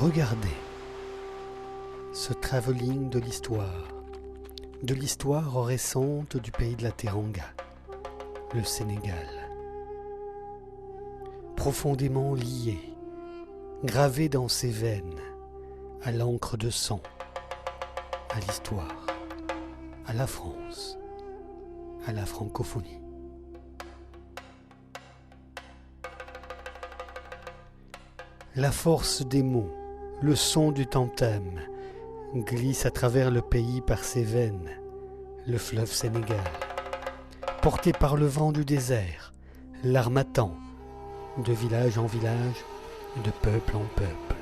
Regardez ce travelling de l'histoire récente du pays de la Teranga, le Sénégal. Profondément lié, gravé dans ses veines, à l'encre de sang, à l'histoire, à la France, à la francophonie. La force des mots, le son du tantam, glisse à travers le pays par ses veines, le fleuve Sénégal. Porté par le vent du désert, l'armatan, de village en village, de peuple en peuple.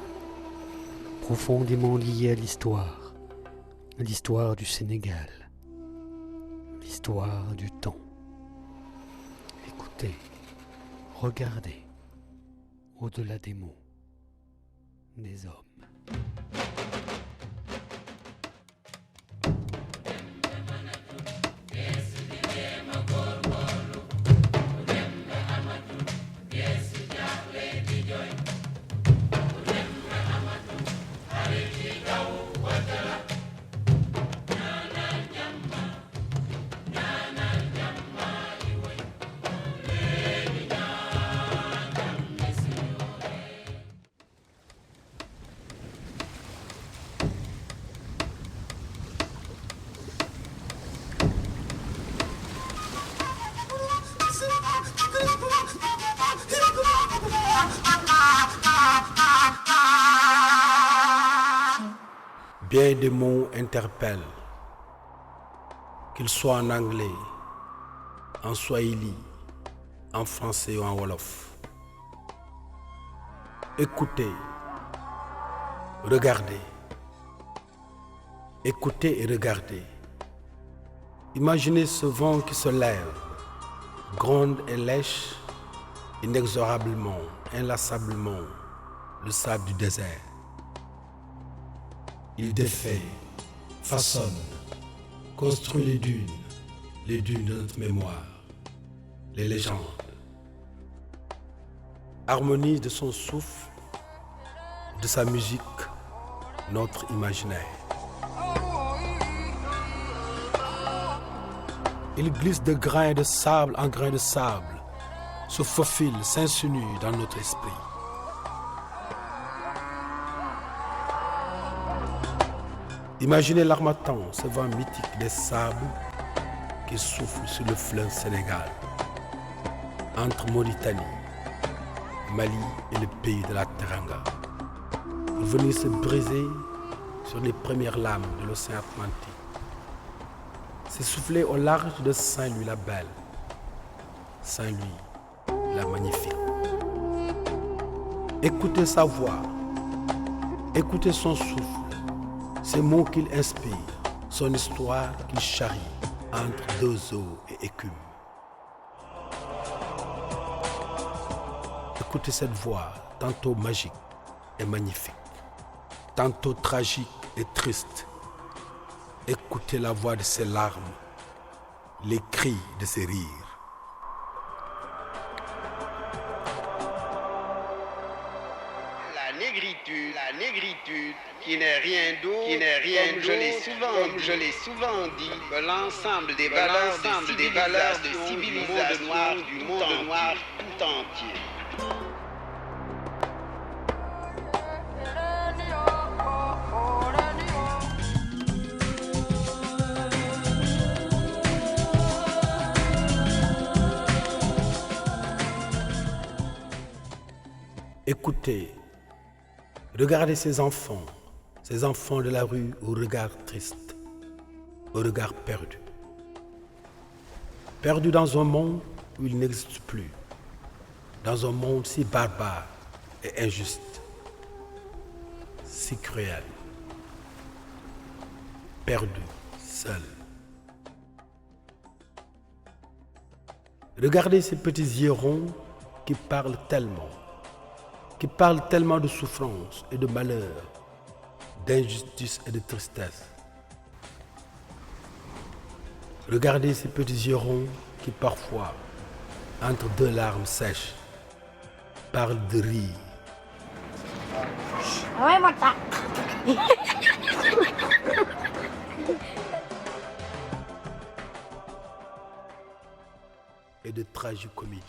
Profondément lié à l'histoire du Sénégal, l'histoire du temps. Écoutez, regardez, au-delà des mots, des hommes. Bien des mots interpellent, qu'ils soient en anglais, en swahili, en français ou en wolof. Écoutez, regardez. Écoutez et regardez. Imaginez ce vent qui se lève, gronde et lèche inexorablement, inlassablement le sable du désert. Il défait, façonne, construit les dunes de notre mémoire, les légendes. Harmonise de son souffle, de sa musique, notre imaginaire. Il glisse de grain de sable en grain de sable, se faufile, s'insinue dans notre esprit. Imaginez l'harmattan, ce vent mythique des sables qui souffle sur le fleuve Sénégal, entre Mauritanie, Mali et le pays de la Teranga, pour venir se briser sur les premières lames de l'océan Atlantique. S'essouffler au large de Saint-Louis la Belle, Saint-Louis la Magnifique. Écoutez sa voix, écoutez son souffle, ces mots qu'il inspire, son histoire qu'il charrie entre deux eaux et écume. Écoutez cette voix, tantôt magique et magnifique, tantôt tragique et triste. Écoutez la voix de ses larmes, les cris de ses rires. La négritude, qui n'est rien d'autre, comme je l'ai souvent dit, que l'ensemble des valeurs de civilisation du monde noir tout entier. Écoutez, regardez ces enfants de la rue au regard triste, au regard perdu. Perdu dans un monde où il n'existe plus, dans un monde si barbare et injuste, si cruel, perdu, seul. Regardez ces petits yeux ronds qui parlent tellement de souffrance et de malheur, d'injustice et de tristesse. Regardez ces petits yeux ronds qui parfois, entre deux larmes sèches, parlent de rire. Ouais, moi, ça. Et de tragicomédie.